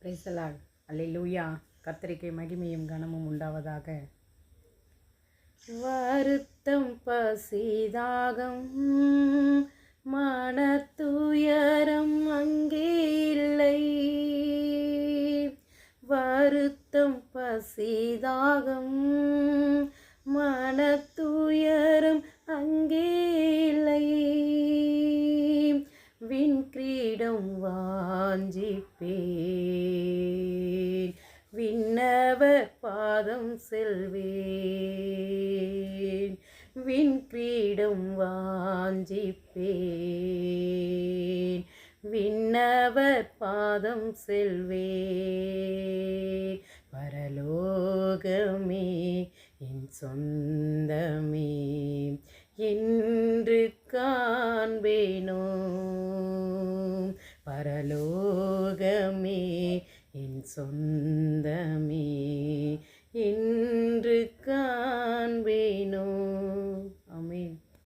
Praise the Lord. அல்லேலூயா. கர்த்தருக்கு மகிமையும் கனமும் உண்டாவதாக. வருத்தம் பசிதாகம் மனத்துயரம் அங்கே இல்லை. வருத்தம் பசிதாகம் மனத்துயரம் அங்கே இல்லை. விண்கிரீடம் வாஞ்சிப்பேன், விண்ணவர் பாதம் செல்வேன். விண்கிரீடம் வாஞ்சிப்பேன், விண்ணவர் பாதம் செல்வேன். பரலோகமே என் சொந்தமே என்று காண்பேனோ. பரலோகமே என் சொந்தமே என்று